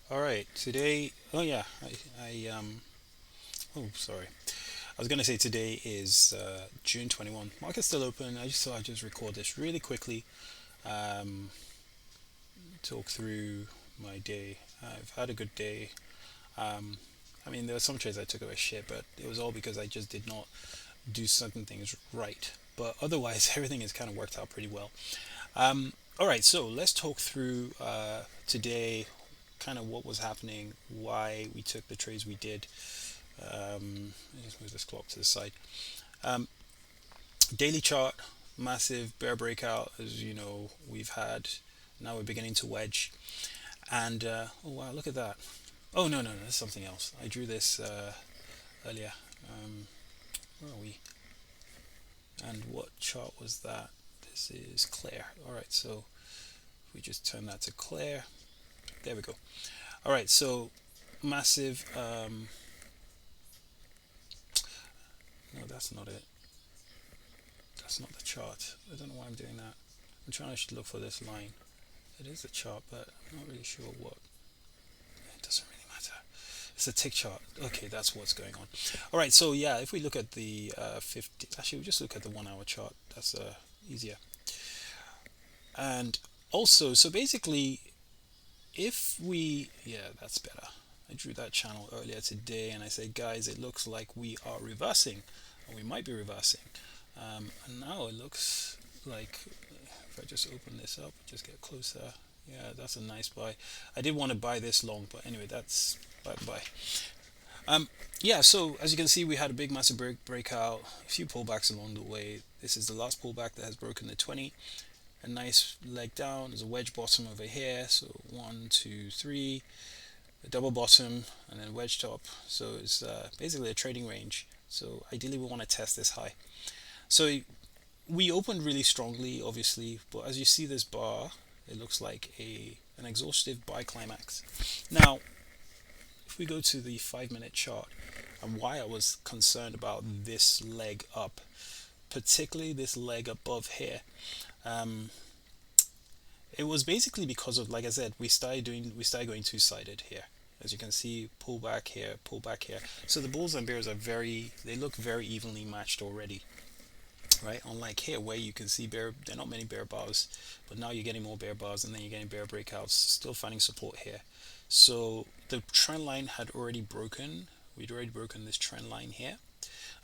All right, today. Oh yeah, Oh, sorry. I was gonna say today is June 21. Market's still open. I just thought I'd just record this really quickly. Um, Talk through my day. I've had a good day. Um, I mean, there were some trades I took away shit, but it was all because I just did not do certain things right. But otherwise, everything has kind of worked out pretty well. All right, so let's talk through today, kind of what was happening, why we took the trades we did. Let me just move this clock to the side. Um, Daily chart, massive bear breakout, as you know, we've had. Now we're beginning to wedge. And, oh wow, look at that. Oh, no, no, no, that's something else. I drew this earlier. Um, where are we? And what chart was that? This is clear. All right, so if we just turn that to clear, there we go. All right, so massive. No, that's not it. That's not the chart. I don't know why I'm doing that. I'm trying to look for this line. It is a chart, but I'm not really sure what. It doesn't really matter. It's a tick chart. Okay, that's what's going on. All right, so yeah, if we look at the 50, actually, we just look at the 1 hour chart. That's easier. And also, so basically, if we, yeah, that's better. I drew that channel earlier today, and I said, guys, it looks like we are reversing, and we might be reversing. And now it looks like if I just open this up, just get closer. Yeah, that's a nice buy. I did want to buy this long, but anyway, that's bye bye. Um, yeah, so as you can see, we had a big massive breakout, a few pullbacks along the way. This is the last pullback that has broken the 20. A nice leg down. There's a wedge bottom over here. So one, two, three. A double bottom and then wedge top. So it's basically a trading range. So ideally, we want to test this high. So we opened really strongly, obviously, but as you see this bar, it looks like a an exhaustive buy climax. Now, if we go to the 5 minute chart, and why I was concerned about this leg up, particularly this leg above here, um, it was basically because of, like I said, we started going two-sided here. As you can see, pull back here, pull back here. So the bulls and bears are they look very evenly matched already, right? Unlike here, where you can see there are not many bear bars, but now you're getting more bear bars, and then you're getting bear breakouts. Still finding support here. So the trend line had already broken. We'd already broken this trend line here.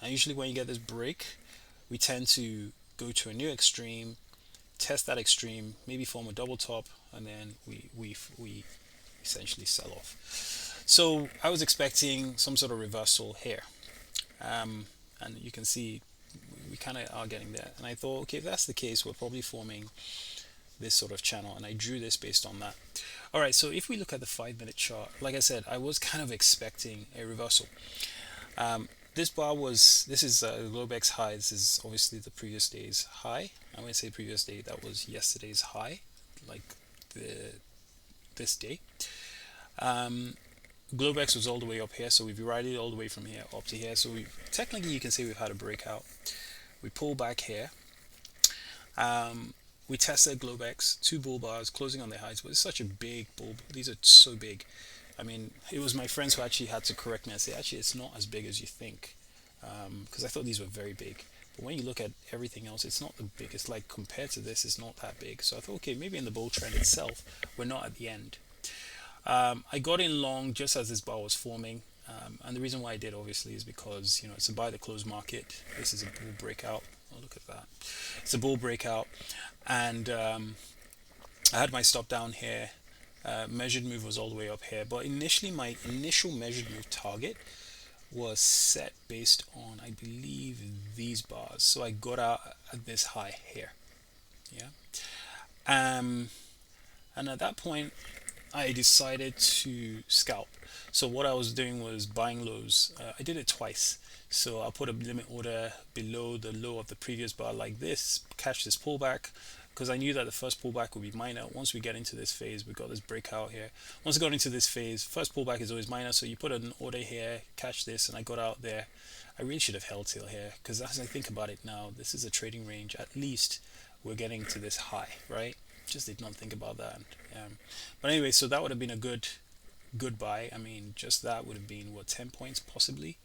And usually, when you get this break, we tend to go to a new extreme, test that extreme, maybe form a double top, and then we essentially sell off. So I was expecting some sort of reversal here, and you can see we kind of are getting there. And I thought, okay, if that's the case, we're probably forming this sort of channel, and I drew this based on that. All right, so if we look at the 5 minute chart, like I said, I was kind of expecting a reversal. This bar was, this is Globex high. This is obviously the previous day's high. I wouldn't say previous day, that was yesterday's high, like the this day. Um, Globex was all the way up here, so we've rallied all the way from here up to here. So we technically, you can say we've had a breakout. We pull back here. Um, we tested Globex, two bull bars closing on their highs, but it's such a big bull. These are so big. I mean, it was my friends who actually had to correct me and say, actually, it's not as big as you think, because I thought these were very big. But when you look at everything else, it's not the biggest. Like compared to this, it's not that big. So I thought, okay, maybe in the bull trend itself, we're not at the end. I got in long just as this bar was forming. And the reason why I did obviously is because it's a buy the close market. This is a bull breakout. Oh, look at that! It's a bull breakout, and I had my stop down here. Measured move was all the way up here, but initially my initial measured move target was set based on, I believe, these bars. So I got out at this high here. Yeah. Um, and at that point, I decided to scalp. So what I was doing was buying lows. I did it twice. So I'll put a limit order below the low of the previous bar like this, catch this pullback, because I knew that the first pullback would be minor. Once we get into this phase, we got this breakout here. Once I got into this phase, first pullback is always minor, so you put an order here, catch this, and I got out there. I really should have held till here, because as I think about it now, this is a trading range. At least we're getting to this high, right? Just did not think about that. But anyway, so that would have been a good good buy. I mean, just that would have been what, 10 points possibly.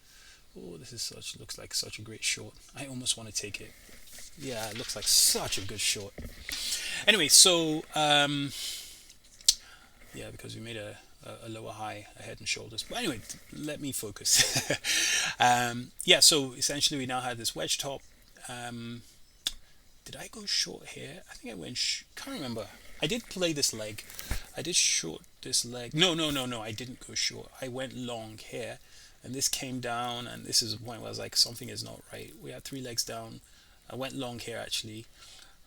Oh, this is such, looks like such a great short. I almost want to take it. Yeah, it looks like such a good short. Anyway, so yeah, because we made a lower high, a head and shoulders. But anyway, let me focus. Yeah, so essentially we now had this wedge top. Um, did I go short here? I think I went. Can't remember. I did play this leg. I did short this leg. No, no, no, no. I didn't go short. I went long here, and this came down, and this is the point where I was like, something is not right. We had three legs down. I went long here actually,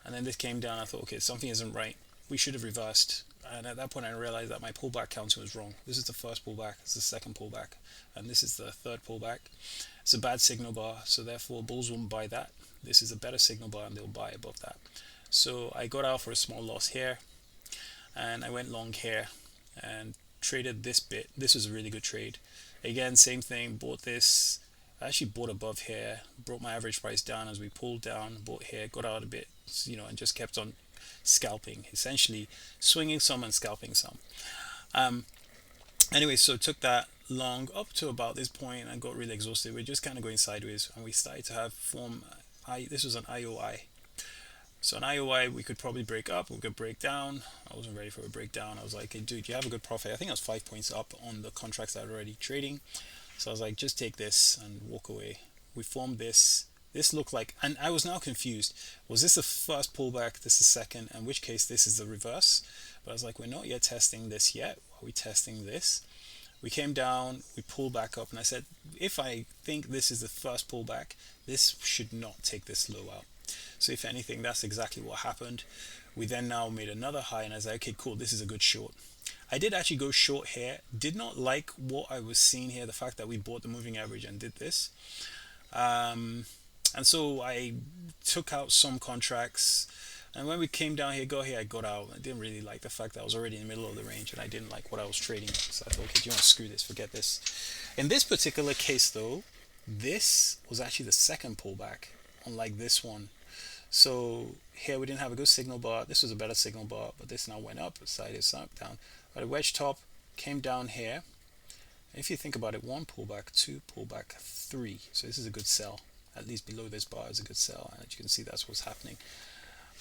and then this came down. I thought, okay, something isn't right. We should have reversed. And at that point, I realized that my pullback counter was wrong. This is the first pullback. It's the second pullback, and this is the third pullback. It's a bad signal bar, so therefore bulls won't buy that. This is a better signal bar, and they'll buy above that. So I got out for a small loss here, and I went long here, and traded this bit. This was a really good trade. Again, same thing. Bought this. I actually bought above here, brought my average price down as we pulled down, bought here, got out a bit, and just kept on scalping, essentially swinging some and scalping some. Um, anyway, so took that long up to about this point and got really exhausted. We're just kind of going sideways, and we started to have form. This was an IOI. So an IOI, we could probably break up, we could break down. I wasn't ready for a breakdown. I was like, hey, dude, you have a good profit. I think I was 5 points up on the contracts that I was already trading. So I was like, just take this and walk away. We formed this. This looked like, and I was now confused. Was this the first pullback? This is second, in which case this is the reverse. But I was like, we're not yet testing this yet. Are we testing this? We came down, we pulled back up, and I said, if I think this is the first pullback, this should not take this low out. So if anything, that's exactly what happened. We then now made another high, and I was like, okay, cool, this is a good short. I did actually go short here. Did not like what I was seeing here, the fact that we bought the moving average and did this. And so I took out some contracts. And when we came down here, I got out. I didn't really like the fact that I was already in the middle of the range, and I didn't like what I was trading. So I thought, okay, do you want to screw this? Forget this. In this particular case, though, this was actually the second pullback, unlike this one. So here we didn't have a good signal bar. This was a better signal bar, but this now went up, side is up, down. But a wedge top came down here. If you think about it, one pullback, two pullback, three. So this is a good sell. At least below this bar is a good sell. And as you can see, that's what's happening.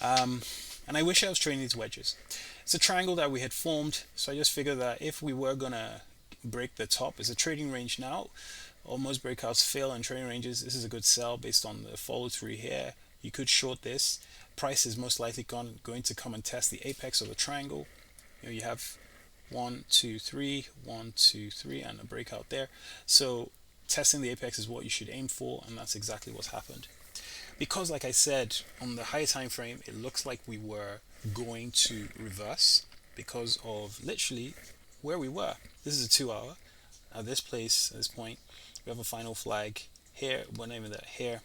And I wish I was trading these wedges. It's a triangle that we had formed. So I just figured that if we were going to break the top, it's a trading range now. Almost breakouts fail in trading ranges. This is a good sell based on the follow through here. You could short this. Price is most likely going to come and test the apex of the triangle. You have 1, 2, 3, 1, 2, 3, and a breakout there. So testing the apex is what you should aim for, and that's exactly what's happened. Because, like I said, on the higher time frame, it looks like we were going to reverse because of literally where we were. This is a 2 hour. At this place, at this point, we have a final flag here. We're naming that here,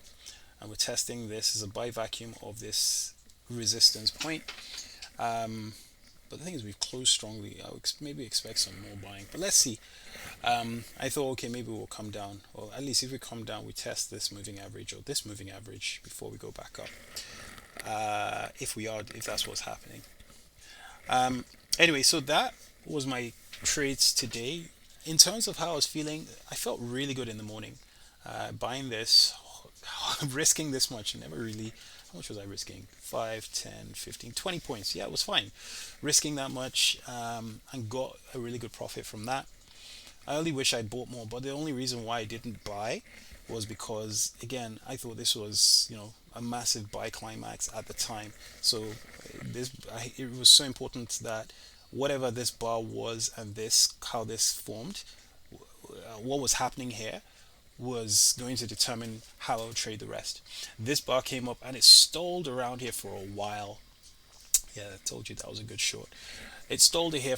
and we're testing this as a buy vacuum of this resistance point. But the thing is, we've closed strongly. I would maybe expect some more buying, but let's see. I thought, okay, maybe we'll come down, or at least if we come down, we test this moving average or this moving average before we go back up. If that's what's happening. Anyway, so that was my trades today. In terms of how I was feeling, I felt really good in the morning. Buying this, risking this much, never really. How much was I risking? 5, 10, 15, 20 points. Yeah, it was fine. Risking that much and got a really good profit from that. I only wish I bought more, but the only reason why I didn't buy was because, again, I thought this was, a massive buy climax at the time. So it was so important that whatever this bar was and how this formed, what was happening here was going to determine how I would trade the rest. This bar came up and it stalled around here for a while. Yeah, I told you that was a good short. It stalled here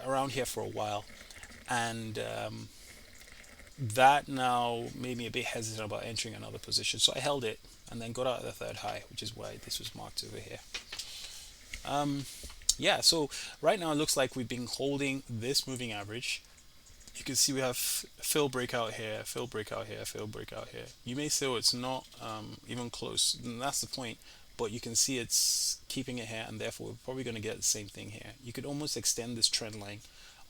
around here for a while, and that now made me a bit hesitant about entering another position. So I held it and then got out of the third high, which is why this was marked over here. Yeah, so right now it looks like we've been holding this moving average. You can see we have fill breakout here, fill breakout here, fill breakout here. You may say, oh, it's not even close, and that's the point, but you can see it's keeping it here, and therefore we're probably going to get the same thing here. You could almost extend this trend line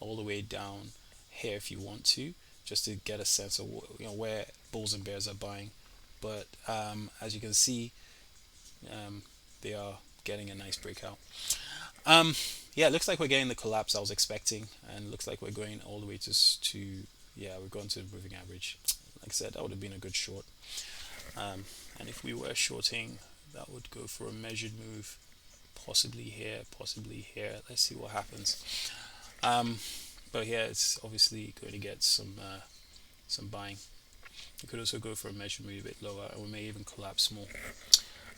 all the way down here if you want to, just to get a sense of where bulls and bears are buying. But as you can see, um, they are getting a nice breakout. Um, yeah, it looks like we're getting the collapse I was expecting, and looks like we're going all the way to yeah, we're going to the moving average. Like I said, that would have been a good short. And if we were shorting, that would go for a measured move, possibly here, possibly here. Let's see what happens. Um, but here it's obviously going to get some buying. We could also go for a measured move a bit lower, and we may even collapse more.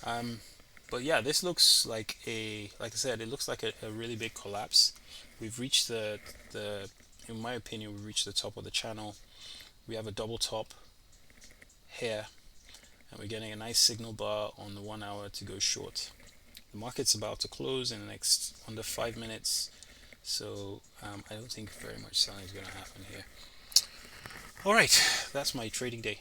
Um, but yeah, this looks like like I said, it looks like a really big collapse. We've reached in my opinion, we've reached the top of the channel. We have a double top here, and we're getting a nice signal bar on the 1 hour to go short. The market's about to close in the next under 5 minutes, so I don't think very much selling is going to happen here. All right, that's my trading day.